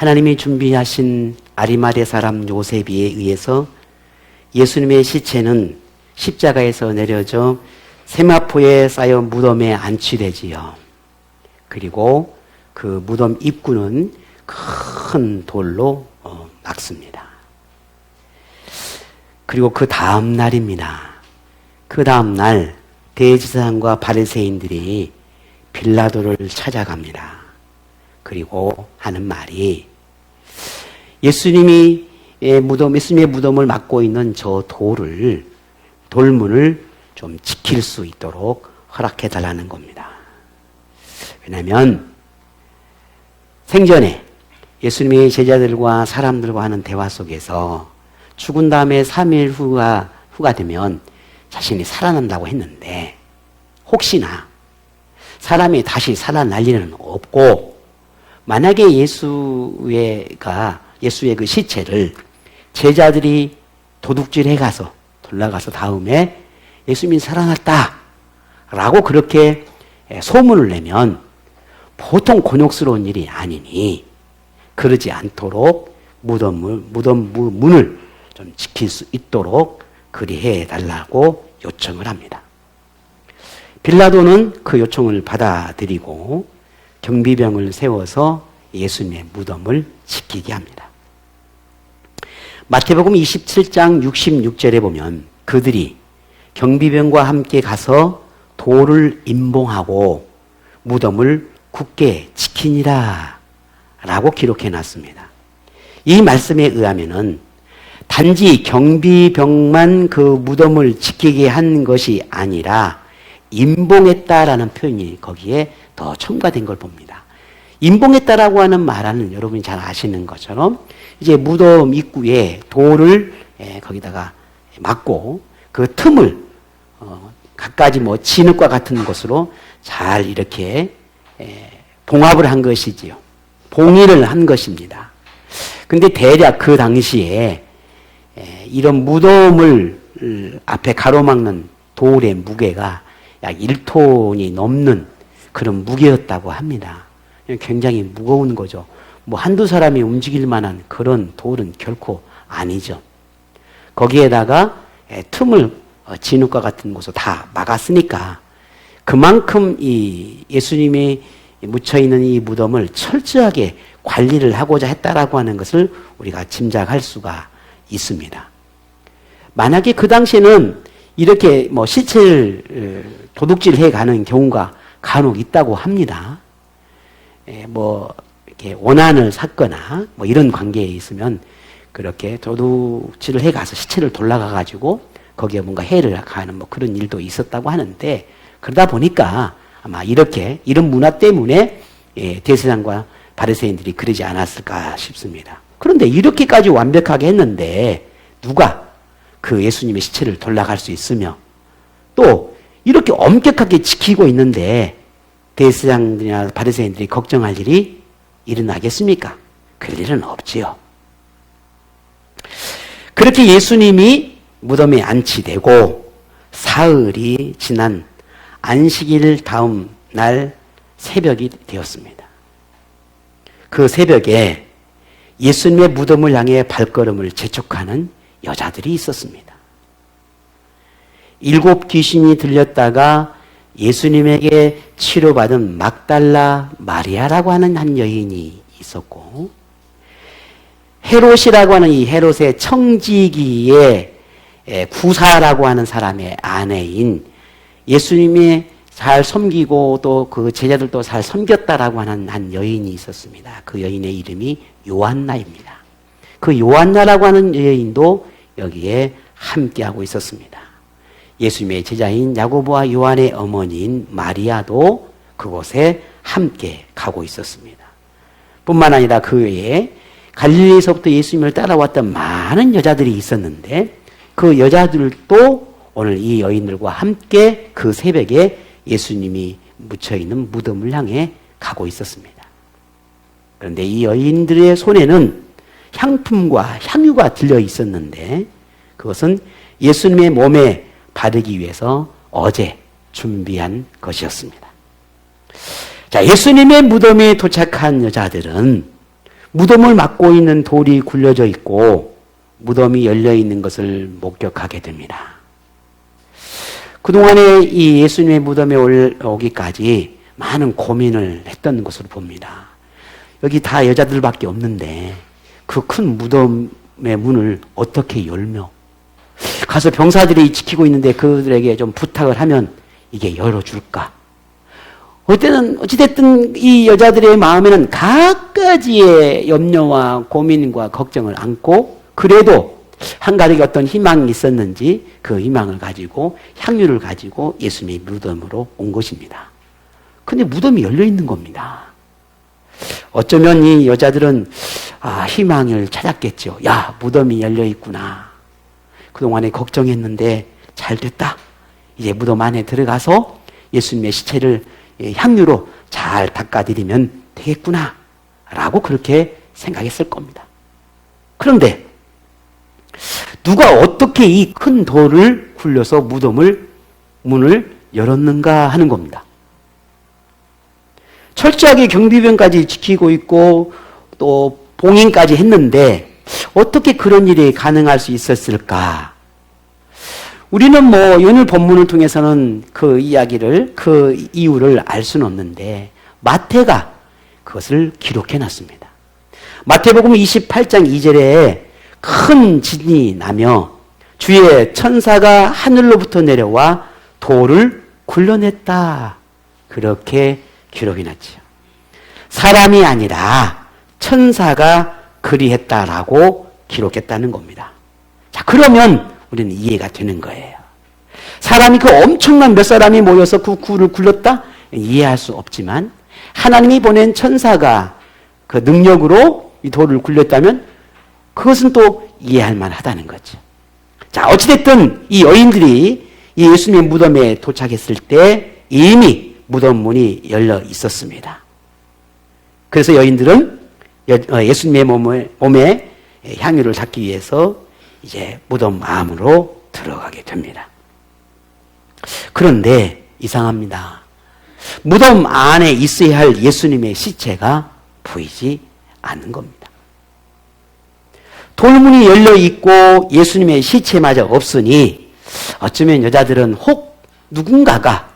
하나님이 준비하신 아리마대 사람 요셉에 의해서 예수님의 시체는 십자가에서 내려져 세마포에 쌓여 무덤에 안치되지요. 그리고 그 무덤 입구는 큰 돌로 막습니다. 그리고 그 다음 날입니다. 그 다음 날 대제사장과 바리새인들이 빌라도를 찾아갑니다. 그리고 하는 말이 예수님의 무덤을 막고 있는 저 돌문을 좀 지킬 수 있도록 허락해 달라는 겁니다. 왜냐하면 생전에 예수님의 제자들과 사람들과 하는 대화 속에서 죽은 다음에 3일 후가 되면 자신이 살아난다고 했는데 혹시나 사람이 다시 살아날 일은 없고 만약에 예수의 그 시체를 제자들이 도둑질해 가서 돌아가서 다음에 예수님이 살아났다라고 그렇게 소문을 내면 보통 곤욕스러운 일이 아니니 그러지 않도록 무덤 문을 좀 지킬 수 있도록 그리해 달라고 요청을 합니다. 빌라도는 그 요청을 받아들이고 경비병을 세워서 예수님의 무덤을 지키게 합니다. 마태복음 27장 66절에 보면 그들이 경비병과 함께 가서 돌을 임봉하고 무덤을 굳게 지키니라 라고 기록해 놨습니다. 이 말씀에 의하면은 단지 경비병만 그 무덤을 지키게 한 것이 아니라 임봉했다라는 표현이 거기에 더 첨가된 걸 봅니다. 임봉했다라고 하는 말은 여러분이 잘 아시는 것처럼 이제 무덤 입구에 돌을 거기다가 막고 그 틈을 갖가지 진흙과 같은 것으로 잘 이렇게 봉합을 한 것이지요. 봉의를 한 것입니다. 근데 대략 그 당시에 이런 무덤을 앞에 가로막는 돌의 무게가 약 1톤이 넘는 그런 무게였다고 합니다. 굉장히 무거운 거죠. 한두 사람이 움직일 만한 그런 돌은 결코 아니죠. 거기에다가 틈을 진흙과 같은 곳으로 다 막았으니까 그만큼 이 예수님이 묻혀있는 이 무덤을 철저하게 관리를 하고자 했다라고 하는 것을 우리가 짐작할 수가 있습니다. 만약에 그 당시에는 이렇게 시체를 도둑질해 가는 경우가 간혹 있다고 합니다. 이렇게 원한을 샀거나 이런 관계에 있으면 그렇게 도둑질을 해 가서 시체를 돌아가 가지고 거기에 뭔가 해를 가하는 그런 일도 있었다고 하는데 그러다 보니까 아마 이런 문화 때문에 대제사장과 바리새인들이 그러지 않았을까 싶습니다. 그런데 이렇게까지 완벽하게 했는데 누가 그 예수님의 시체를 돌아갈 수 있으며 또 이렇게 엄격하게 지키고 있는데 대제사장들이나 바리새인들이 걱정할 일이 일어나겠습니까? 그럴 일은 없지요. 그렇게 예수님이 무덤에 안치되고 사흘이 지난 안식일 다음 날 새벽이 되었습니다. 그 새벽에 예수님의 무덤을 향해 발걸음을 재촉하는 여자들이 있었습니다. 7 귀신이 들렸다가 예수님에게 치료받은 막달라 마리아라고 하는 한 여인이 있었고 헤롯이라고 하는 이 헤롯의 청지기의 구사라고 하는 사람의 아내인 예수님이 잘 섬기고 또 그 제자들도 잘 섬겼다라고 하는 한 여인이 있었습니다. 그 여인의 이름이 요한나입니다. 그 요한나라고 하는 여인도 여기에 함께하고 있었습니다. 예수님의 제자인 야고보와 요한의 어머니인 마리아도 그곳에 함께 가고 있었습니다. 뿐만 아니라 그 외에 갈릴리에서부터 예수님을 따라왔던 많은 여자들이 있었는데 그 여자들도 오늘 이 여인들과 함께 그 새벽에 예수님이 묻혀있는 무덤을 향해 가고 있었습니다. 그런데 이 여인들의 손에는 향품과 향유가 들려 있었는데 그것은 예수님의 몸에 바르기 위해서 어제 준비한 것이었습니다. 자, 예수님의 무덤에 도착한 여자들은 무덤을 막고 있는 돌이 굴려져 있고 무덤이 열려 있는 것을 목격하게 됩니다. 그동안에 이 예수님의 무덤에 오기까지 많은 고민을 했던 것으로 봅니다. 여기 다 여자들밖에 없는데 그 큰 무덤의 문을 어떻게 열며 가서 병사들이 지키고 있는데 그들에게 좀 부탁을 하면 이게 열어줄까? 어찌됐든 이 여자들의 마음에는 갖가지의 염려와 고민과 걱정을 안고 그래도 한 가지 어떤 희망이 있었는지 그 희망을 가지고 향유를 가지고 예수님의 무덤으로 온 것입니다. 근데 무덤이 열려 있는 겁니다. 어쩌면 이 여자들은 희망을 찾았겠죠. 야, 무덤이 열려 있구나. 그동안에 걱정했는데 잘 됐다. 이제 무덤 안에 들어가서 예수님의 시체를 향유로 잘 닦아드리면 되겠구나. 라고 그렇게 생각했을 겁니다. 그런데 누가 어떻게 이 큰 돌을 굴려서 문을 열었는가 하는 겁니다. 철저하게 경비병까지 지키고 있고 또 봉인까지 했는데 어떻게 그런 일이 가능할 수 있었을까? 우리는 오늘 본문을 통해서는 그 이야기를, 그 이유를 알 수는 없는데 마태가 그것을 기록해 놨습니다. 마태복음 28장 2절에 큰 진이 나며 주의 천사가 하늘로부터 내려와 돌을 굴려냈다. 그렇게 기록해 놨지요. 사람이 아니라 천사가 그리했다라고 기록했다는 겁니다. 자, 그러면 우리는 이해가 되는 거예요. 사람이 그 엄청난 몇 사람이 모여서 그 굴을 굴렸다? 이해할 수 없지만 하나님이 보낸 천사가 그 능력으로 이 돌을 굴렸다면 그것은 또 이해할 만하다는 거죠. 자, 어찌됐든 이 여인들이 이 예수님의 무덤에 도착했을 때 이미 무덤 문이 열려 있었습니다. 그래서 여인들은 예수님의 몸에 향유를 닦기 위해서 이제 무덤 안으로 들어가게 됩니다. 그런데 이상합니다. 무덤 안에 있어야 할 예수님의 시체가 보이지 않는 겁니다. 돌문이 열려 있고 예수님의 시체마저 없으니 어쩌면 여자들은 혹 누군가가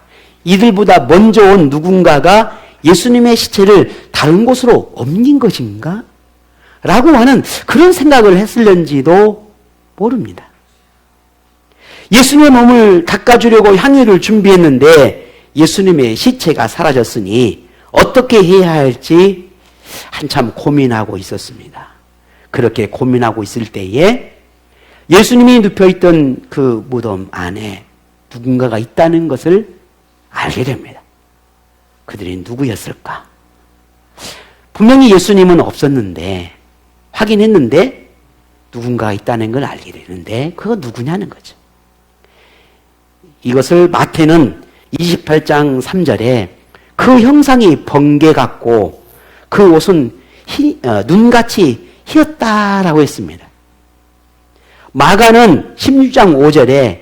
이들보다 먼저 온 누군가가 예수님의 시체를 다른 곳으로 옮긴 것인가? 라고 하는 그런 생각을 했을는지도 모릅니다. 예수님의 몸을 닦아주려고 향유를 준비했는데 예수님의 시체가 사라졌으니 어떻게 해야 할지 한참 고민하고 있었습니다. 그렇게 고민하고 있을 때에 예수님이 눕혀있던 그 무덤 안에 누군가가 있다는 것을 알게 됩니다. 그들이 누구였을까? 분명히 예수님은 없었는데 확인했는데 누군가가 있다는 걸 알게 되는데 그거 누구냐는 거죠. 이것을 마태는 28장 3절에 그 형상이 번개 같고 그 옷은 눈같이 희었다라고 했습니다. 마가는 16장 5절에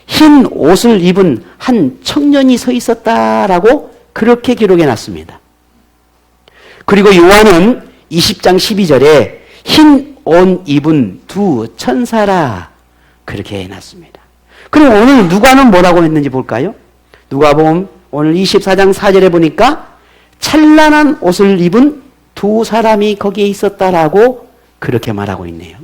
흰 옷을 입은 한 청년이 서 있었다라고 그렇게 기록해 놨습니다. 그리고 요한은 20장 12절에 흰 옷 입은 두 천사라 그렇게 해놨습니다. 그럼 오늘 누가는 뭐라고 했는지 볼까요? 누가복음 오늘 24장 4절에 보니까 찬란한 옷을 입은 두 사람이 거기에 있었다라고 그렇게 말하고 있네요.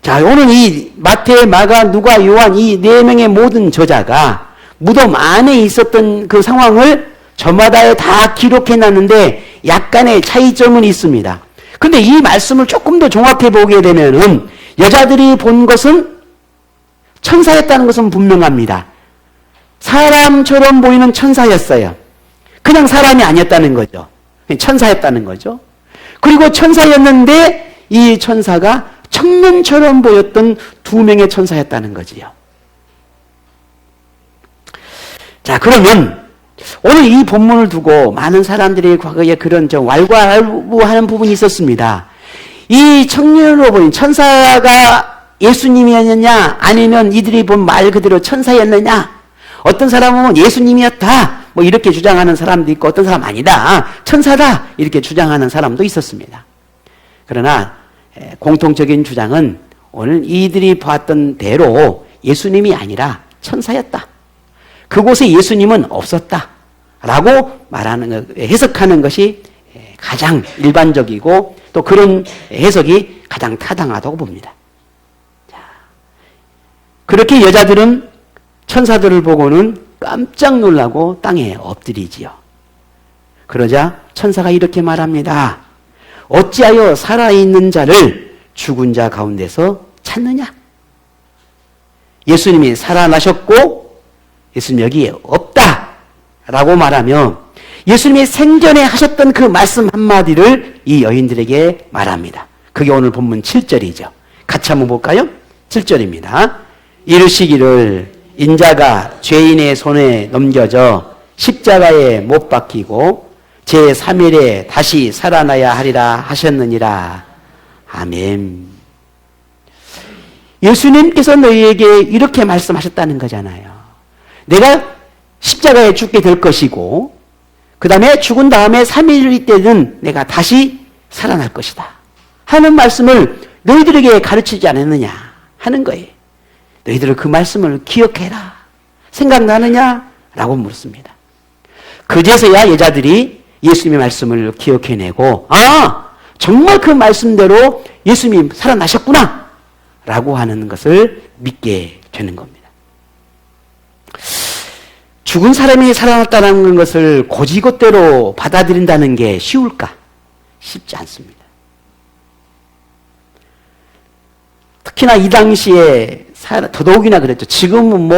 자, 오늘 이 마태, 마가, 누가, 요한 이 네 명의 모든 저자가 무덤 안에 있었던 그 상황을 저마다 다 기록해 놨는데 약간의 차이점은 있습니다. 근데 이 말씀을 조금 더 종합해 보게 되면은 여자들이 본 것은 천사였다는 것은 분명합니다. 사람처럼 보이는 천사였어요. 그냥 사람이 아니었다는 거죠. 천사였다는 거죠. 그리고 천사였는데 이 천사가 청년처럼 보였던 두 명의 천사였다는 거지요. 자, 그러면 오늘 이 본문을 두고 많은 사람들이 과거에 그런 좀 왈가왈부하는 부분이 있었습니다. 이 청년으로 보인 천사가 예수님이었느냐 아니면 이들이 본 말 그대로 천사였느냐, 어떤 사람은 예수님이었다 이렇게 주장하는 사람도 있고 어떤 사람 아니다 천사다 이렇게 주장하는 사람도 있었습니다. 그러나 공통적인 주장은 오늘 이들이 봤던 대로 예수님이 아니라 천사였다. 그곳에 예수님은 없었다. 라고 해석하는 것이 가장 일반적이고 또 그런 해석이 가장 타당하다고 봅니다. 자, 그렇게 여자들은 천사들을 보고는 깜짝 놀라고 땅에 엎드리지요. 그러자 천사가 이렇게 말합니다. 어찌하여 살아있는 자를 죽은 자 가운데서 찾느냐? 예수님이 살아나셨고 예수님 여기에 없다 라고 말하며 예수님이 생전에 하셨던 그 말씀 한마디를 이 여인들에게 말합니다. 그게 오늘 본문 7절이죠. 같이 한번 볼까요? 7절입니다. 이르시기를 인자가 죄인의 손에 넘겨져 십자가에 못 박히고 제3일에 다시 살아나야 하리라 하셨느니라. 아멘. 예수님께서 너희에게 이렇게 말씀하셨다는 거잖아요. 내가 십자가에 죽게 될 것이고 그 다음에 죽은 다음에 3일 때는 내가 다시 살아날 것이다 하는 말씀을 너희들에게 가르치지 않았느냐 하는 거예요. 너희들은 그 말씀을 기억해라. 생각나느냐? 라고 물었습니다. 그제서야 여자들이 예수님의 말씀을 기억해내고 정말 그 말씀대로 예수님이 살아나셨구나 라고 하는 것을 믿게 되는 겁니다. 죽은 사람이 살아났다는 것을 고지것대로 받아들인다는 게 쉬울까? 쉽지 않습니다. 특히나 이 당시에 더더욱이나 그랬죠. 지금은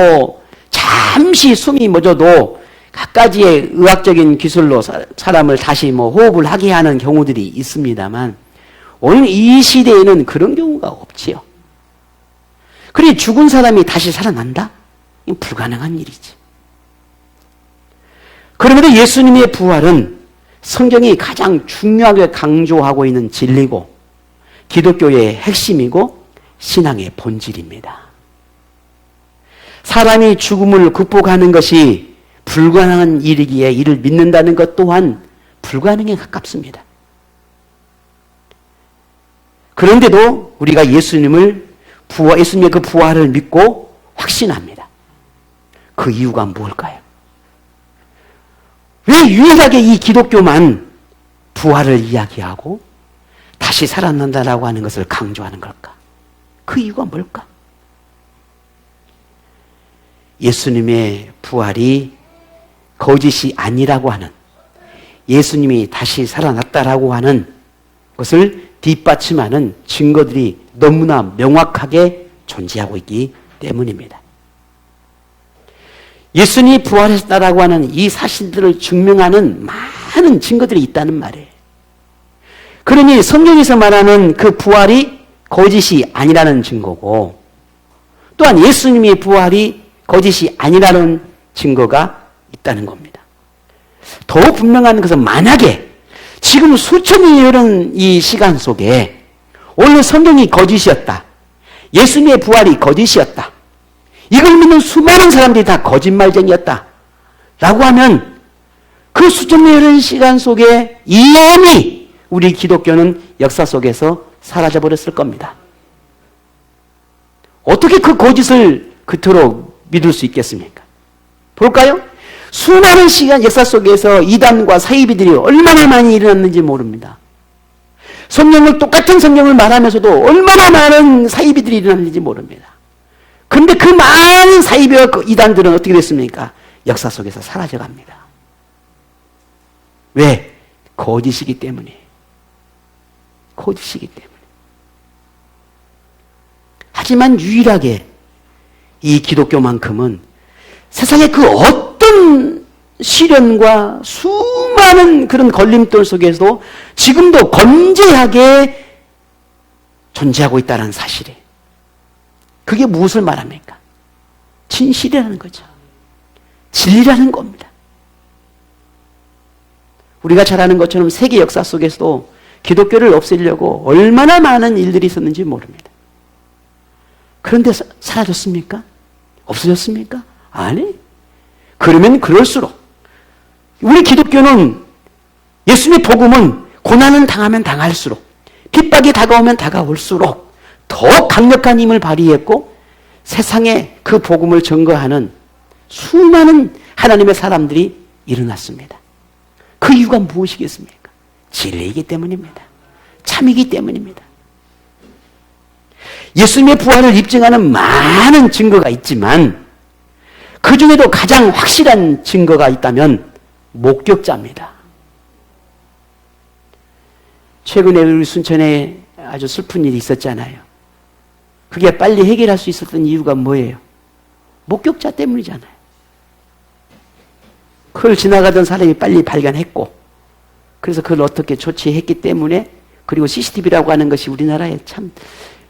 잠시 숨이 멎어도 갖가지의 의학적인 기술로 사람을 다시 호흡을 하게 하는 경우들이 있습니다만 오늘 이 시대에는 그런 경우가 없지요. 그래 죽은 사람이 다시 살아난다? 이건 불가능한 일이지. 그럼에도 예수님의 부활은 성경이 가장 중요하게 강조하고 있는 진리고 기독교의 핵심이고 신앙의 본질입니다. 사람이 죽음을 극복하는 것이 불가능한 일이기에 이를 믿는다는 것 또한 불가능에 가깝습니다. 그런데도 우리가 예수님의 그 부활을 믿고 확신합니다. 그 이유가 뭘까요? 왜 유일하게 이 기독교만 부활을 이야기하고 다시 살아난다라고 하는 것을 강조하는 걸까? 그 이유가 뭘까? 예수님의 부활이 거짓이 아니라고 하는, 예수님이 다시 살아났다라고 하는 것을 뒷받침하는 증거들이 너무나 명확하게 존재하고 있기 때문입니다. 예수님이 부활했다라고 하는 이 사실들을 증명하는 많은 증거들이 있다는 말이에요. 그러니 성경에서 말하는 그 부활이 거짓이 아니라는 증거고, 또한 예수님의 부활이 거짓이 아니라는 증거가 있다는 겁니다. 더욱 분명한 것은 만약에 지금 수천이 흐른 이 시간 속에 오늘 성경이 거짓이었다, 예수님의 부활이 거짓이었다, 이걸 믿는 수많은 사람들이 다 거짓말쟁이였다 라고 하면 그 수천이 흐른 시간 속에 이미 우리 기독교는 역사 속에서 사라져버렸을 겁니다. 어떻게 그 거짓을 그토록 믿을 수 있겠습니까? 볼까요? 수많은 시간 역사 속에서 이단과 사이비들이 얼마나 많이 일어났는지 모릅니다. 똑같은 성경을 말하면서도 얼마나 많은 사이비들이 일어났는지 모릅니다. 그런데 그 많은 사이비와 이단들은 어떻게 됐습니까? 역사 속에서 사라져갑니다. 왜? 거짓이기 때문에. 거짓이기 때문에. 하지만 유일하게 이 기독교만큼은 세상의 그 어떤 시련과 수많은 그런 걸림돌 속에서도 지금도 건재하게 존재하고 있다는 사실이에요. 그게 무엇을 말합니까? 진실이라는 거죠. 진리라는 겁니다. 우리가 잘 아는 것처럼 세계 역사 속에서도 기독교를 없애려고 얼마나 많은 일들이 있었는지 모릅니다. 그런데 사라졌습니까? 없어졌습니까? 아니. 그러면 그럴수록 우리 기독교는, 예수님의 복음은 고난을 당하면 당할수록, 핍박이 다가오면 다가올수록 더 강력한 힘을 발휘했고 세상에 그 복음을 증거하는 수많은 하나님의 사람들이 일어났습니다. 그 이유가 무엇이겠습니까? 진리이기 때문입니다. 참이기 때문입니다. 예수님의 부활을 입증하는 많은 증거가 있지만 그 중에도 가장 확실한 증거가 있다면 목격자입니다. 최근에 우리 순천에 아주 슬픈 일이 있었잖아요. 그게 빨리 해결할 수 있었던 이유가 뭐예요? 목격자 때문이잖아요. 그걸 지나가던 사람이 빨리 발견했고, 그래서 그걸 어떻게 조치했기 때문에, 그리고 CCTV라고 하는 것이 우리나라에 참,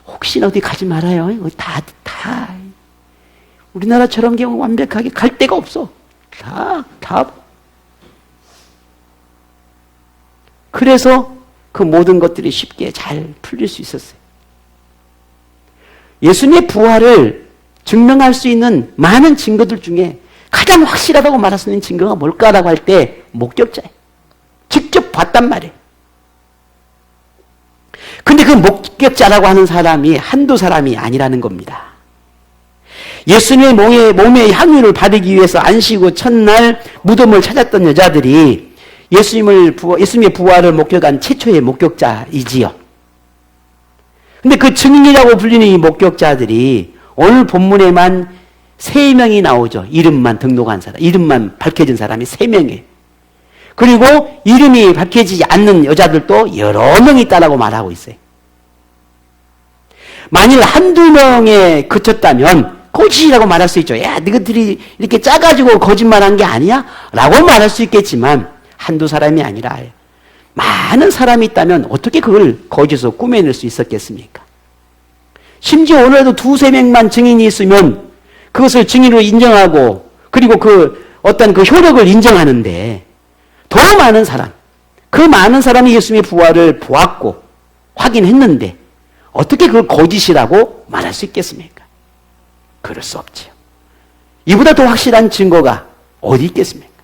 혹시나 어디 가지 말아요. 다. 우리나라처럼 경우 완벽하게 갈 데가 없어. 다. 그래서 그 모든 것들이 쉽게 잘 풀릴 수 있었어요. 예수님의 부활을 증명할 수 있는 많은 증거들 중에 가장 확실하다고 말할 수 있는 증거가 뭘까라고 할 때 목격자예요. 직접 봤단 말이에요. 근데 그 목격자라고 하는 사람이 한두 사람이 아니라는 겁니다. 예수님의 몸의 향유를 바르기 위해서 안식 후 첫날 무덤을 찾았던 여자들이 예수님의 부활을 목격한 최초의 목격자이지요. 근데 그 증인이라고 불리는 이 목격자들이 오늘 본문에만 3명이 나오죠. 이름만 등록한 사람, 이름만 밝혀진 사람이 3명이에요. 그리고 이름이 밝혀지지 않는 여자들도 여러 명이 있다라고 말하고 있어요. 만일 한두 명에 그쳤다면 거짓이라고 말할 수 있죠. 야, 너희들이 이렇게 짜가지고 거짓말한 게 아니야? 라고 말할 수 있겠지만 한두 사람이 아니라 많은 사람이 있다면 어떻게 그걸 거짓으로 꾸며낼 수 있었겠습니까? 심지어 오늘도 2-3명만 증인이 있으면 그것을 증인으로 인정하고 그리고 그 어떤 그 효력을 인정하는데 더 많은 사람, 그 많은 사람이 예수님의 부활을 보았고 확인했는데 어떻게 그걸 거짓이라고 말할 수 있겠습니까? 그럴 수 없지요. 이보다 더 확실한 증거가 어디 있겠습니까?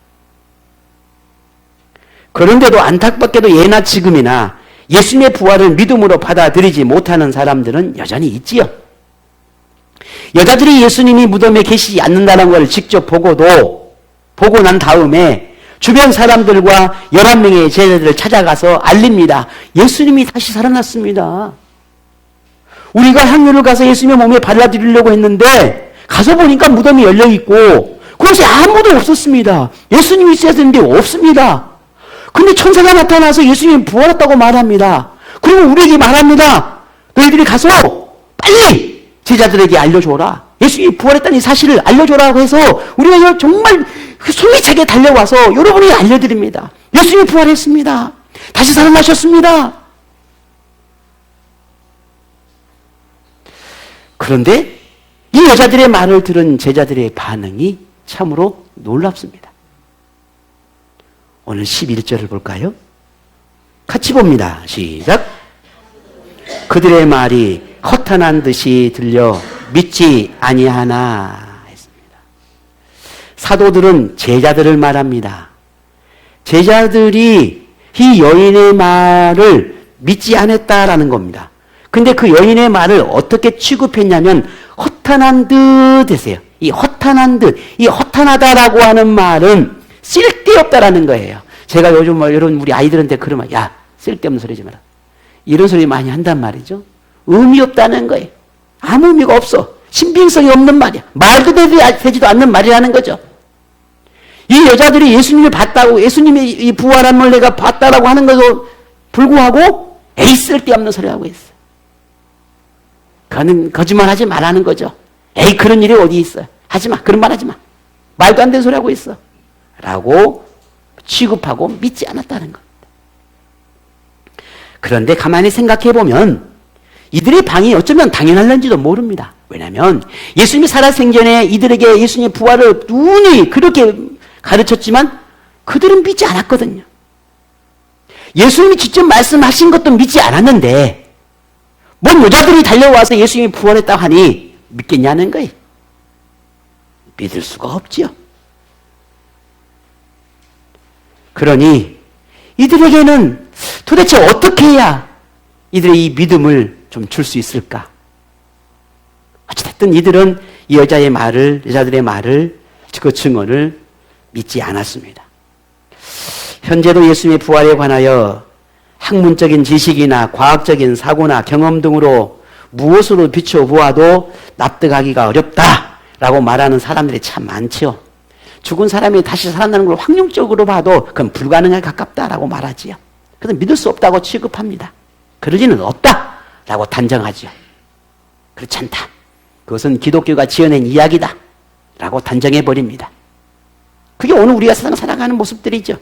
그런데도 안타깝게도 예나 지금이나 예수님의 부활을 믿음으로 받아들이지 못하는 사람들은 여전히 있지요. 여자들이 예수님이 무덤에 계시지 않는다는 걸 직접 보고 난 다음에 주변 사람들과 11명의 제자들을 찾아가서 알립니다. 예수님이 다시 살아났습니다. 우리가 향유를 가서 예수님의 몸에 발라드리려고 했는데 가서 보니까 무덤이 열려있고 그것이 아무도 없었습니다. 예수님이 있어야 되는데 없습니다. 근데 천사가 나타나서 예수님이 부활했다고 말합니다. 그리고 우리에게 말합니다. 너희들이 가서 빨리 제자들에게 알려줘라. 예수님이 부활했다는 이 사실을 알려줘라고 해서 우리가 정말 숨이 차게 달려와서 여러분이 알려드립니다. 예수님이 부활했습니다. 다시 살아나셨습니다. 그런데 이 여자들의 말을 들은 제자들의 반응이 참으로 놀랍습니다. 오늘 11절을 볼까요? 같이 봅니다. 시작. 그들의 말이 허탄한 듯이 들려 믿지 아니하나 했습니다. 사도들은 제자들을 말합니다. 제자들이 이 여인의 말을 믿지 않았다라는 겁니다. 근데 그 여인의 말을 어떻게 취급했냐면 허탄한 듯 했어요. 이 허탄한 듯, 이 허탄하다라고 하는 말은 쓸데없다라는 거예요. 제가 요즘 여러분 우리 아이들한테 그러면 야 쓸데없는 소리 하지 마라. 이런 소리 많이 한단 말이죠. 의미 없다는 거예요. 아무 의미가 없어. 신빙성이 없는 말이야. 말도 되지도 않는 말이라는 거죠. 이 여자들이 예수님을 봤다고 예수님의 이 부활함을 내가 봤다라고 하는 것도 불구하고 에이 쓸데없는 소리 하고 있어. 그는 거짓말하지 말라는 거죠. 에이 그런 일이 어디 있어. 하지마. 그런 말 하지마. 말도 안 되는 소리 하고 있어. 라고 취급하고 믿지 않았다는 겁니다. 그런데 가만히 생각해 보면 이들의 방이 어쩌면 당연할는지도 모릅니다. 왜냐하면 예수님이 살아생전에 이들에게 예수님의 부활을 누누이 그렇게 가르쳤지만 그들은 믿지 않았거든요. 예수님이 직접 말씀하신 것도 믿지 않았는데 뭔 여자들이 달려와서 예수님이 부활했다고 하니 믿겠냐는 거예요. 믿을 수가 없지요. 그러니 이들에게는 도대체 어떻게 해야 이들의 이 믿음을 좀 줄 수 있을까? 어찌됐든 이들은 이 여자들의 말을, 그 증언을 믿지 않았습니다. 현재도 예수님의 부활에 관하여 학문적인 지식이나 과학적인 사고나 경험 등으로 무엇으로 비춰보아도 납득하기가 어렵다라고 말하는 사람들이 참 많죠. 죽은 사람이 다시 살아나는 걸 확률적으로 봐도 그건 불가능에 가깝다라고 말하지요. 그래서 믿을 수 없다고 취급합니다. 그럴 리는 없다라고 단정하지요. 그렇지 않다. 그것은 기독교가 지어낸 이야기다 라고 단정해버립니다. 그게 오늘 우리가 세상 살아가는 모습들이죠.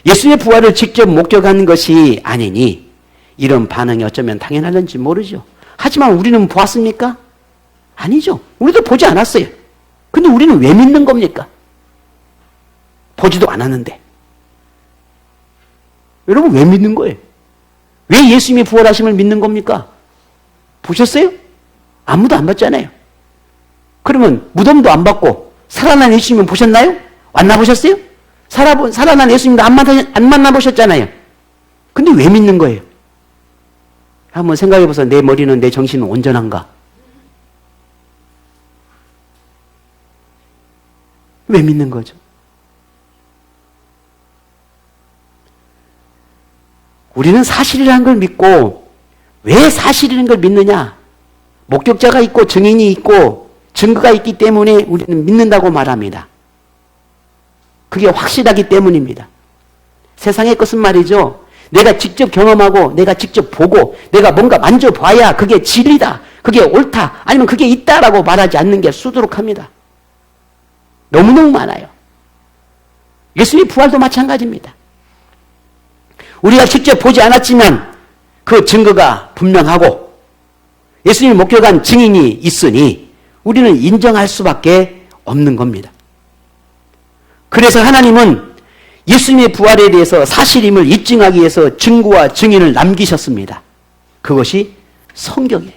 예수님의 부활을 직접 목격한 것이 아니니 이런 반응이 어쩌면 당연할는지 모르죠. 하지만 우리는 보았습니까? 아니죠. 우리도 보지 않았어요. 근데 우리는 왜 믿는 겁니까? 보지도 않았는데. 여러분 왜 믿는 거예요? 왜 예수님이 부활하심을 믿는 겁니까? 보셨어요? 아무도 안 봤잖아요. 그러면 무덤도 안 봤고 살아난 예수님은 보셨나요? 만나보셨어요? 살아난 예수님도 안 만나보셨잖아요. 근데 왜 믿는 거예요? 한번 생각해보세요. 내 머리는, 내 정신은 온전한가? 왜 믿는 거죠? 우리는 사실이라는 걸 믿고 왜 사실이라는 걸 믿느냐? 목격자가 있고 증인이 있고 증거가 있기 때문에 우리는 믿는다고 말합니다. 그게 확실하기 때문입니다. 세상의 것은 말이죠. 내가 직접 경험하고 내가 직접 보고 내가 뭔가 만져봐야 그게 진리다, 그게 옳다, 아니면 그게 있다라고 말하지 않는 게 수두룩합니다. 너무너무 많아요. 예수님의 부활도 마찬가지입니다. 우리가 직접 보지 않았지만 그 증거가 분명하고 예수님을 목격한 증인이 있으니 우리는 인정할 수밖에 없는 겁니다. 그래서 하나님은 예수님의 부활에 대해서 사실임을 입증하기 위해서 증거와 증인을 남기셨습니다. 그것이 성경이에요.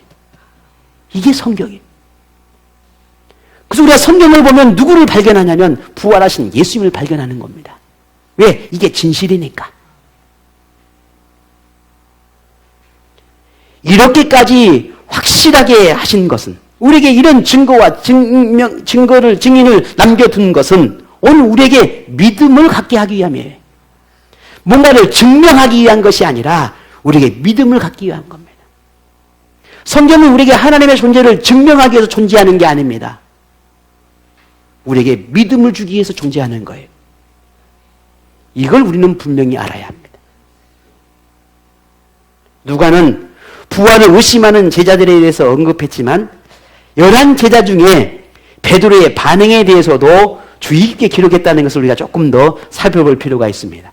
이게 성경이에요. 그래서 우리가 성경을 보면 누구를 발견하냐면 부활하신 예수님을 발견하는 겁니다. 왜? 이게 진실이니까. 이렇게까지 확실하게 하신 것은, 우리에게 이런 증거와 증인을 남겨둔 것은 오늘 우리에게 믿음을 갖게 하기 위함이에요. 뭔가를 증명하기 위한 것이 아니라 우리에게 믿음을 갖기 위한 겁니다. 성경은 우리에게 하나님의 존재를 증명하기 위해서 존재하는 게 아닙니다. 우리에게 믿음을 주기 위해서 존재하는 거예요. 이걸 우리는 분명히 알아야 합니다. 누가는 부활을 의심하는 제자들에 대해서 언급했지만 11 제자 중에 베드로의 반응에 대해서도 주의 깊게 기록했다는 것을 우리가 조금 더 살펴볼 필요가 있습니다.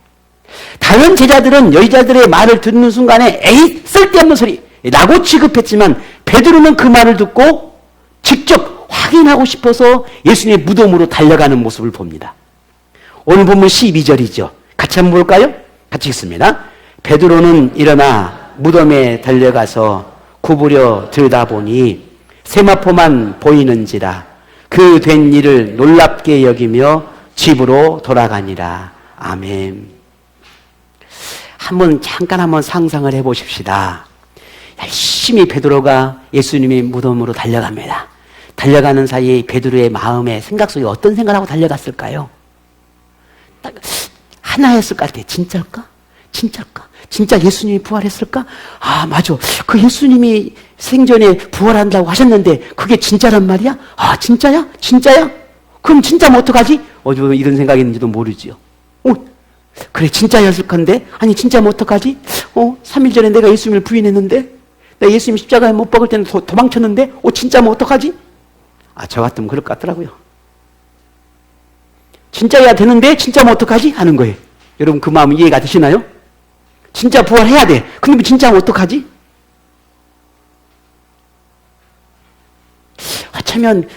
다른 제자들은 여자들의 말을 듣는 순간에 에이 쓸데없는 소리 라고 취급했지만 베드로는 그 말을 듣고 직접 확인하고 싶어서 예수님의 무덤으로 달려가는 모습을 봅니다. 오늘 본문 12절이죠. 같이 한번 볼까요? 같이 읽습니다. 베드로는 일어나 무덤에 달려가서 구부려 들여다보니 세마포만 보이는지라 그 된 일을 놀랍게 여기며 집으로 돌아가니라. 아멘. 잠깐 한번 상상을 해보십시다. 열심히 베드로가 예수님의 무덤으로 달려갑니다. 달려가는 사이에 베드로의 마음에 생각 속에 어떤 생각을 하고 달려갔을까요? 하나였을 것 같아요. 진짜일까? 진짜일까? 진짜 예수님이 부활했을까? 아, 맞아. 그 예수님이 생전에 부활한다고 하셨는데 그게 진짜란 말이야? 아, 진짜야? 진짜야? 그럼 진짜면 어떡하지? 이런 생각이 있는지도 모르지요. 그래, 진짜였을 건데? 아니, 진짜면 어떡하지? 3일 전에 내가 예수님을 부인했는데? 내가 예수님 십자가에 못 박을 때는 도망쳤는데? 진짜면 어떡하지? 저 같으면 그럴 것 같더라고요. 진짜야 되는데? 진짜면 어떡하지? 하는 거예요. 여러분, 그 마음 이해가 되시나요? 진짜 부활해야 돼. 근데 진짜면 어떡하지?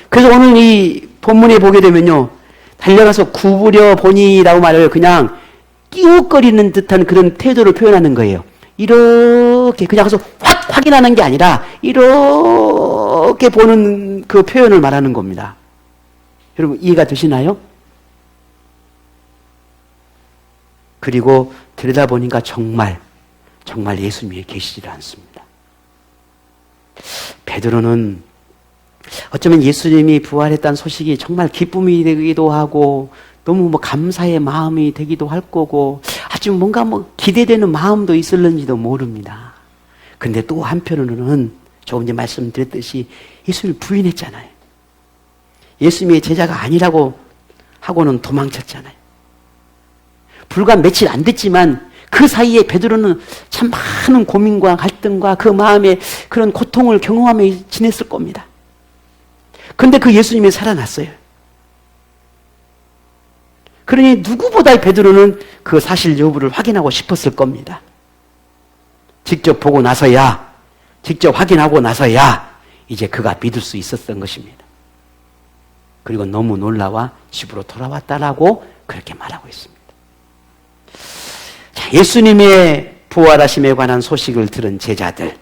그래서 오늘 이 본문에 보게 되면요. 달려가서 구부려 보니라고 말을 그냥 끼웃거리는 듯한 그런 태도를 표현하는 거예요. 이렇게 그냥 가서 확 확인하는 게 아니라 이렇게 보는 그 표현을 말하는 겁니다. 여러분 이해가 되시나요? 그리고 들여다보니까 정말 정말 예수님이 계시지를 않습니다. 베드로는 어쩌면 예수님이 부활했다는 소식이 정말 기쁨이 되기도 하고 너무 감사의 마음이 되기도 할 거고 아주 뭔가 기대되는 마음도 있을는지도 모릅니다. 근데 또 한편으로는 조금 전에 말씀드렸듯이 예수님을 부인했잖아요. 예수님의 제자가 아니라고 하고는 도망쳤잖아요. 불과 며칠 안 됐지만 그 사이에 베드로는 참 많은 고민과 갈등과 그 마음에 그런 고통을 경험하며 지냈을 겁니다. 그런데 그 예수님이 살아났어요. 그러니 누구보다 베드로는 그 사실 여부를 확인하고 싶었을 겁니다. 직접 보고 나서야, 직접 확인하고 나서야 이제 그가 믿을 수 있었던 것입니다. 그리고 너무 놀라와 집으로 돌아왔다라고 그렇게 말하고 있습니다. 자, 예수님의 부활하심에 관한 소식을 들은 제자들,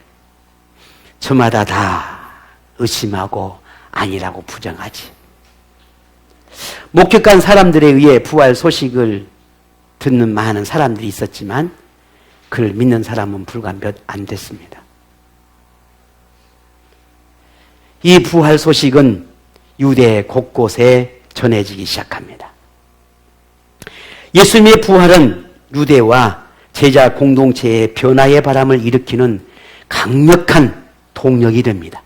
저마다 다 의심하고 아니라고 부정하지. 목격한 사람들에 의해 부활 소식을 듣는 많은 사람들이 있었지만 그를 믿는 사람은 불과 몇 안 됐습니다. 이 부활 소식은 유대 곳곳에 전해지기 시작합니다. 예수님의 부활은 유대와 제자 공동체의 변화의 바람을 일으키는 강력한 동력이 됩니다.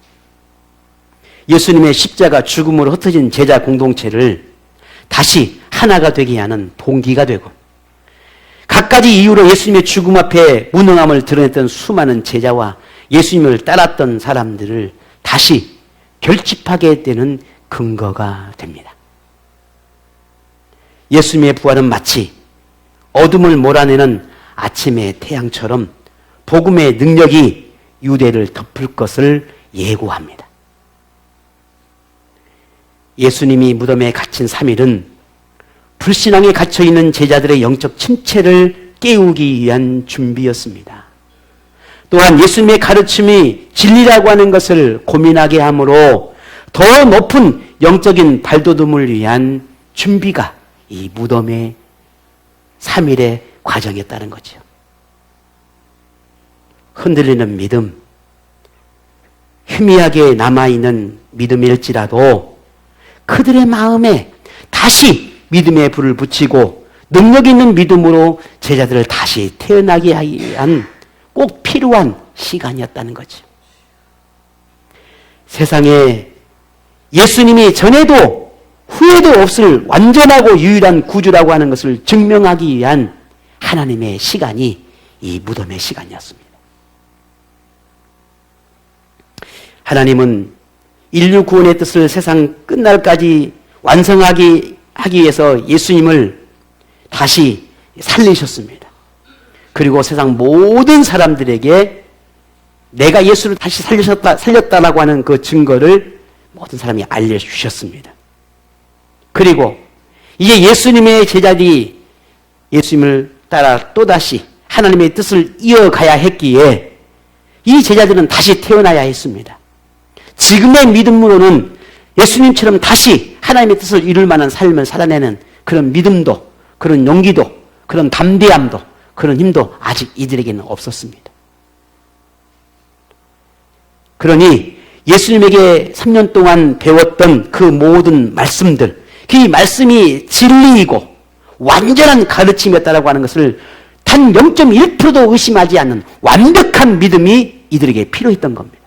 예수님의 십자가 죽음으로 흩어진 제자 공동체를 다시 하나가 되게 하는 동기가 되고 갖가지 이유로 예수님의 죽음 앞에 무능함을 드러냈던 수많은 제자와 예수님을 따랐던 사람들을 다시 결집하게 되는 근거가 됩니다. 예수님의 부활은 마치 어둠을 몰아내는 아침의 태양처럼 복음의 능력이 유대를 덮을 것을 예고합니다. 예수님이 무덤에 갇힌 3일은 불신앙에 갇혀있는 제자들의 영적 침체를 깨우기 위한 준비였습니다. 또한 예수님의 가르침이 진리라고 하는 것을 고민하게 함으로 더 높은 영적인 발돋움을 위한 준비가 이 무덤의 3일의 과정이었다는 거죠. 흔들리는 믿음, 희미하게 남아있는 믿음일지라도 그들의 마음에 다시 믿음의 불을 붙이고 능력 있는 믿음으로 제자들을 다시 태어나게 하기 위한 꼭 필요한 시간이었다는 거죠. 세상에 예수님이 전에도 후에도 없을 완전하고 유일한 구주라고 하는 것을 증명하기 위한 하나님의 시간이 이 무덤의 시간이었습니다. 하나님은 인류 구원의 뜻을 세상 끝날까지 완성하기 위해서 예수님을 다시 살리셨습니다. 그리고 세상 모든 사람들에게 내가 예수를 다시 살렸다라고 하는 그 증거를 모든 사람이 알려주셨습니다. 그리고 이제 예수님의 제자들이 예수님을 따라 또다시 하나님의 뜻을 이어가야 했기에 이 제자들은 다시 태어나야 했습니다. 지금의 믿음으로는 예수님처럼 다시 하나님의 뜻을 이룰 만한 삶을 살아내는 그런 믿음도, 그런 용기도, 그런 담대함도, 그런 힘도 아직 이들에게는 없었습니다. 그러니 예수님에게 3년 동안 배웠던 그 모든 말씀들, 그 말씀이 진리이고 완전한 가르침이었다라고 하는 것을 단 0.1%도 의심하지 않는 완벽한 믿음이 이들에게 필요했던 겁니다.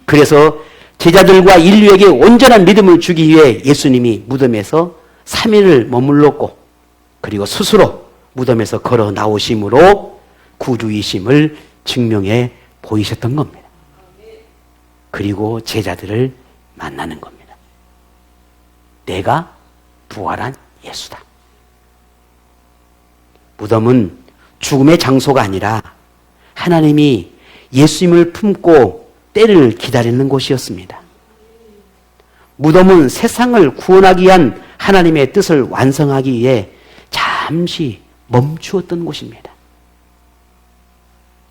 그래서 제자들과 인류에게 온전한 믿음을 주기 위해 예수님이 무덤에서 3일을 머물렀고 그리고 스스로 무덤에서 걸어 나오심으로 구주이심을 증명해 보이셨던 겁니다. 그리고 제자들을 만나는 겁니다. 내가 부활한 예수다. 무덤은 죽음의 장소가 아니라 하나님이 예수님을 품고 때를 기다리는 곳이었습니다. 무덤은 세상을 구원하기 위한 하나님의 뜻을 완성하기 위해 잠시 멈추었던 곳입니다.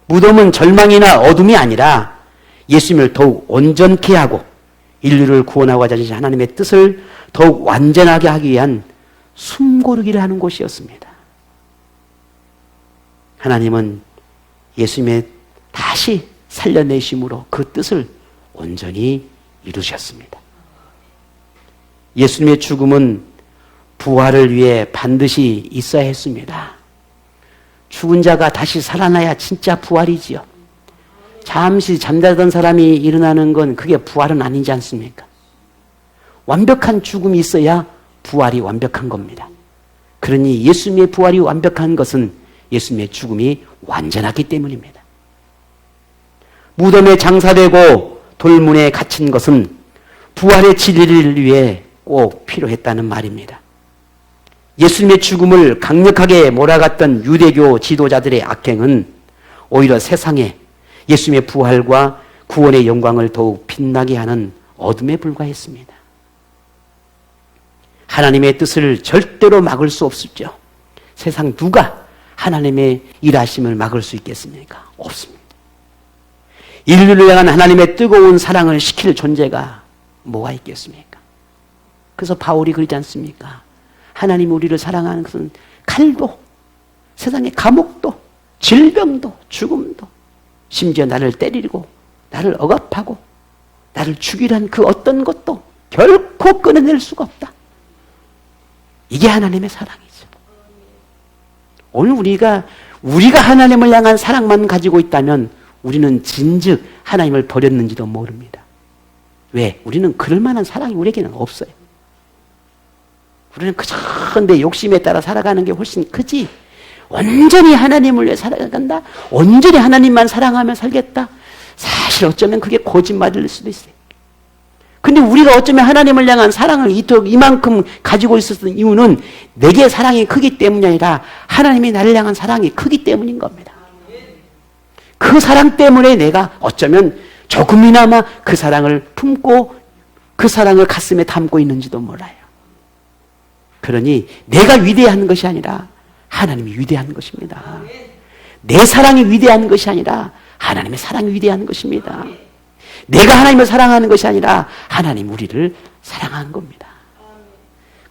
무덤은 절망이나 어둠이 아니라 예수님을 더욱 온전케 하고 인류를 구원하고자 하신 하나님의 뜻을 더욱 완전하게 하기 위한 숨고르기를 하는 곳이었습니다. 하나님은 예수님의 다시 살려내심으로 그 뜻을 온전히 이루셨습니다. 예수님의 죽음은 부활을 위해 반드시 있어야 했습니다. 죽은 자가 다시 살아나야 진짜 부활이지요. 잠시 잠자던 사람이 일어나는 건 그게 부활은 아니지 않습니까? 완벽한 죽음이 있어야 부활이 완벽한 겁니다. 그러니 예수님의 부활이 완벽한 것은 예수님의 죽음이 완전하기 때문입니다. 무덤에 장사되고 돌문에 갇힌 것은 부활의 진리를 위해 꼭 필요했다는 말입니다. 예수님의 죽음을 강력하게 몰아갔던 유대교 지도자들의 악행은 오히려 세상에 예수님의 부활과 구원의 영광을 더욱 빛나게 하는 어둠에 불과했습니다. 하나님의 뜻을 절대로 막을 수 없었죠. 세상 누가 하나님의 일하심을 막을 수 있겠습니까? 없습니다. 인류를 향한 하나님의 뜨거운 사랑을 시킬 존재가 뭐가 있겠습니까? 그래서 바울이 그러지 않습니까? 하나님 우리를 사랑하는 것은 칼도, 세상의 감옥도, 질병도, 죽음도, 심지어 나를 때리고 나를 억압하고 나를 죽이란 그 어떤 것도 결코 끊어낼 수가 없다. 이게 하나님의 사랑이죠. 오늘 우리가 하나님을 향한 사랑만 가지고 있다면 우리는 진즉 하나님을 버렸는지도 모릅니다. 왜? 우리는 그럴 만한 사랑이 우리에게는 없어요. 우리는 그저 내 욕심에 따라 살아가는 게 훨씬 크지. 온전히 하나님을 위해 살아간다. 온전히 하나님만 사랑하며 살겠다. 사실 어쩌면 그게 거짓말일 수도 있어요. 근데 우리가 어쩌면 하나님을 향한 사랑을 이만큼 가지고 있었던 이유는 내게 사랑이 크기 때문이 아니라 하나님이 나를 향한 사랑이 크기 때문인 겁니다. 그 사랑 때문에 내가 어쩌면 조금이나마 그 사랑을 품고 그 사랑을 가슴에 담고 있는지도 몰라요. 그러니 내가 위대한 것이 아니라 하나님이 위대한 것입니다. 내 사랑이 위대한 것이 아니라 하나님의 사랑이 위대한 것입니다. 내가 하나님을 사랑하는 것이 아니라 하나님 우리를 사랑하는 겁니다.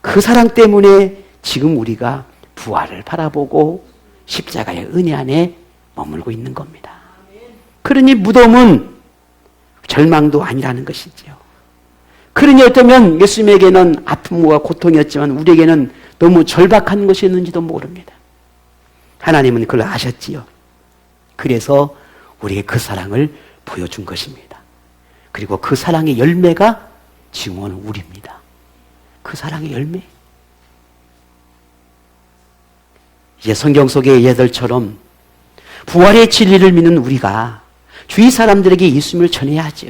그 사랑 때문에 지금 우리가 부활을 바라보고 십자가의 은혜 안에 머물고 있는 겁니다. 그러니 무덤은 절망도 아니라는 것이지요. 그러니 어쩌면 예수님에게는 아픔과 고통이었지만 우리에게는 너무 절박한 것이었는지도 모릅니다. 하나님은 그걸 아셨지요. 그래서 우리에게 그 사랑을 보여준 것입니다. 그리고 그 사랑의 열매가 지금 오늘 우리입니다. 그 사랑의 열매. 이제 성경 속의 예들처럼 부활의 진리를 믿는 우리가 주위 사람들에게 예수님을 전해야 하죠.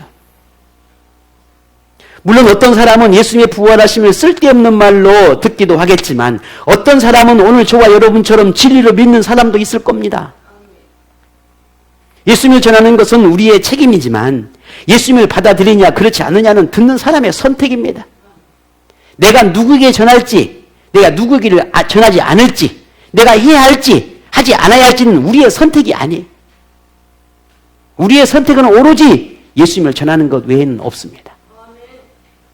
물론 어떤 사람은 예수님의 부활하심을 쓸데없는 말로 듣기도 하겠지만 어떤 사람은 오늘 저와 여러분처럼 진리로 믿는 사람도 있을 겁니다. 예수님을 전하는 것은 우리의 책임이지만 예수님을 받아들이냐 그렇지 않느냐는 듣는 사람의 선택입니다. 내가 누구에게 전할지, 내가 누구에게 전하지 않을지, 내가 해야 할지 하지 않아야 할지는 우리의 선택이 아니에요. 우리의 선택은 오로지 예수님을 전하는 것 외에는 없습니다.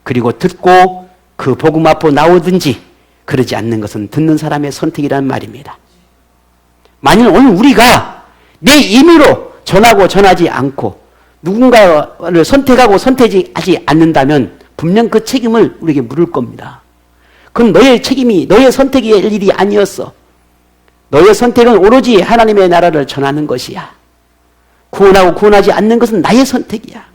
그리고 듣고 그 복음 앞으로 나오든지 그러지 않는 것은 듣는 사람의 선택이라는 말입니다. 만일 오늘 우리가 내 임의로 전하고 전하지 않고 누군가를 선택하고 선택하지 않는다면 분명 그 책임을 우리에게 물을 겁니다. 그건 너의 책임이, 너의 선택의 일이 아니었어. 너의 선택은 오로지 하나님의 나라를 전하는 것이야. 구원하고 구원하지 않는 것은 나의 선택이야.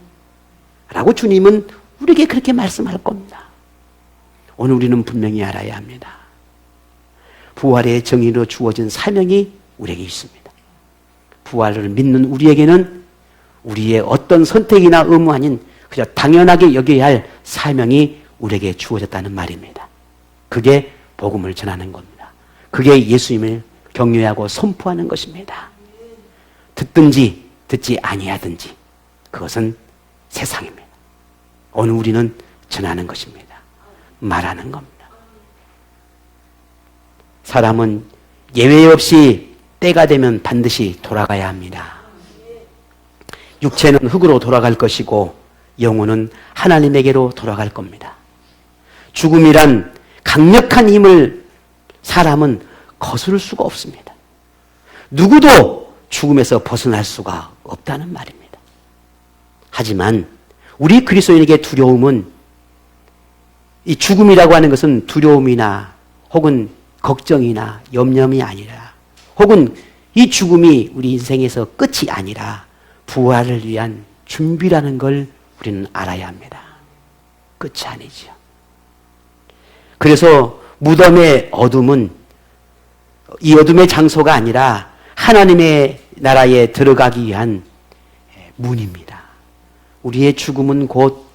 라고 주님은 우리에게 그렇게 말씀할 겁니다. 오늘 우리는 분명히 알아야 합니다. 부활의 정의로 주어진 사명이 우리에게 있습니다. 부활을 믿는 우리에게는 우리의 어떤 선택이나 의무 아닌 그저 당연하게 여겨야 할 사명이 우리에게 주어졌다는 말입니다. 그게 복음을 전하는 겁니다. 그게 예수님을 격려하고 선포하는 것입니다. 듣든지 듣지 아니하든지 그것은 세상입니다. 오늘 우리는 전하는 것입니다. 말하는 겁니다. 사람은 예외 없이 때가 되면 반드시 돌아가야 합니다. 육체는 흙으로 돌아갈 것이고 영혼은 하나님에게로 돌아갈 겁니다. 죽음이란 강력한 힘을 사람은 거스를 수가 없습니다. 누구도 죽음에서 벗어날 수가 없다는 말입니다. 하지만 우리 그리스도인에게 두려움은, 이 죽음이라고 하는 것은 두려움이나 혹은 걱정이나 염려이 아니라, 혹은 이 죽음이 우리 인생에서 끝이 아니라 부활을 위한 준비라는 걸 우리는 알아야 합니다. 끝이 아니죠. 그래서 무덤의 어둠은 이 어둠의 장소가 아니라 하나님의 나라에 들어가기 위한 문입니다. 우리의 죽음은 곧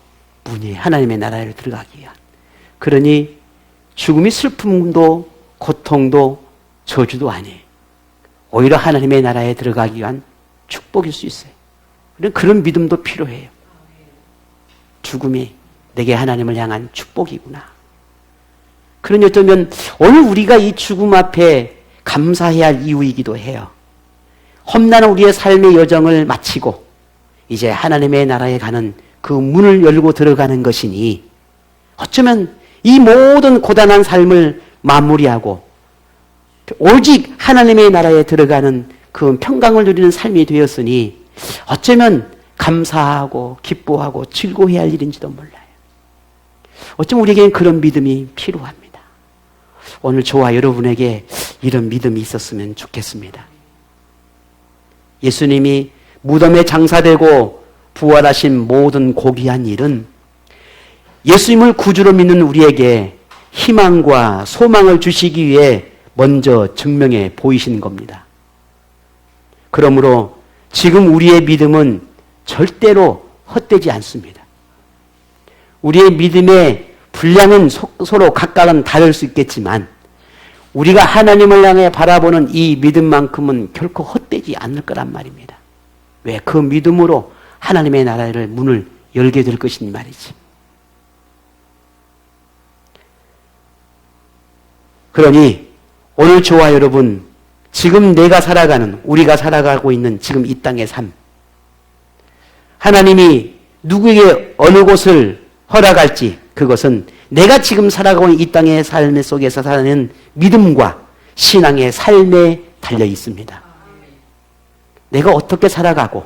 문이에요. 하나님의 나라에 들어가기 위한. 그러니 죽음이 슬픔도 고통도 저주도 아니에요. 오히려 하나님의 나라에 들어가기 위한 축복일 수 있어요. 그런 믿음도 필요해요. 죽음이 내게 하나님을 향한 축복이구나. 그러니 어쩌면 오늘 우리가 이 죽음 앞에 감사해야 할 이유이기도 해요. 험난한 우리의 삶의 여정을 마치고 이제 하나님의 나라에 가는 그 문을 열고 들어가는 것이니, 어쩌면 이 모든 고단한 삶을 마무리하고 오직 하나님의 나라에 들어가는 그 평강을 누리는 삶이 되었으니 어쩌면 감사하고 기뻐하고 즐거워해야 할 일인지도 몰라요. 어쩌면 우리에게는 그런 믿음이 필요합니다. 오늘 저와 여러분에게 이런 믿음이 있었으면 좋겠습니다. 예수님이 무덤에 장사되고 부활하신 모든 고귀한 일은 예수님을 구주로 믿는 우리에게 희망과 소망을 주시기 위해 먼저 증명해 보이신 겁니다. 그러므로 지금 우리의 믿음은 절대로 헛되지 않습니다. 우리의 믿음의 분량은 서로 각각은 다를 수 있겠지만 우리가 하나님을 향해 바라보는 이 믿음만큼은 결코 헛되지 않을 거란 말입니다. 왜? 그 믿음으로 하나님의 나라를 문을 열게 될 것이니 말이지. 그러니 오늘 저와 여러분, 지금 내가 살아가는, 우리가 살아가고 있는 지금 이 땅의 삶, 하나님이 누구에게 어느 곳을 허락할지, 그것은 내가 지금 살아가고 있는 이 땅의 삶 속에서 사는 믿음과 신앙의 삶에 달려 있습니다. 내가 어떻게 살아가고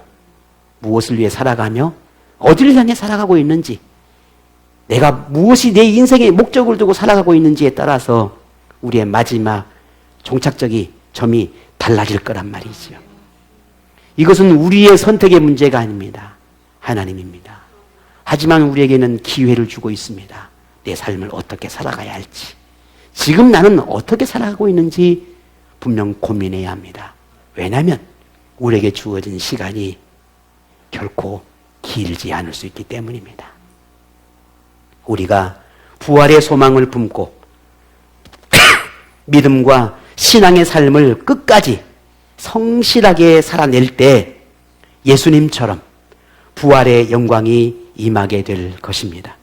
무엇을 위해 살아가며 어디를 향해 살아가고 있는지, 내가 무엇이 내 인생의 목적을 두고 살아가고 있는지에 따라서 우리의 마지막 종착적인 점이 달라질 거란 말이죠. 이것은 우리의 선택의 문제가 아닙니다. 하나님입니다. 하지만 우리에게는 기회를 주고 있습니다. 내 삶을 어떻게 살아가야 할지, 지금 나는 어떻게 살아가고 있는지 분명 고민해야 합니다. 왜냐하면 우리에게 주어진 시간이 결코 길지 않을 수 있기 때문입니다. 우리가 부활의 소망을 품고 믿음과 신앙의 삶을 끝까지 성실하게 살아낼 때 예수님처럼 부활의 영광이 임하게 될 것입니다.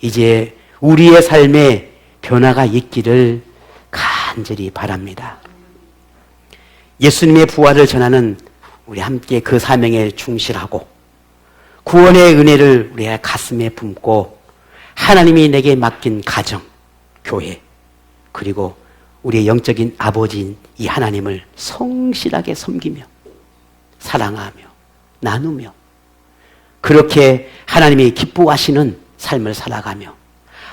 이제 우리의 삶에 변화가 있기를 간절히 바랍니다. 예수님의 부활을 전하는 우리 함께 그 사명에 충실하고 구원의 은혜를 우리의 가슴에 품고 하나님이 내게 맡긴 가정, 교회, 그리고 우리의 영적인 아버지인 이 하나님을 성실하게 섬기며 사랑하며 나누며 그렇게 하나님이 기뻐하시는 삶을 살아가며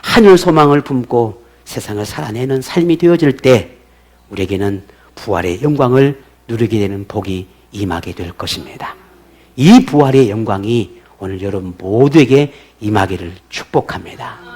하늘 소망을 품고 세상을 살아내는 삶이 되어질 때 우리에게는 부활의 영광을 누리게 되는 복이 임하게 될 것입니다. 이 부활의 영광이 오늘 여러분 모두에게 임하기를 축복합니다.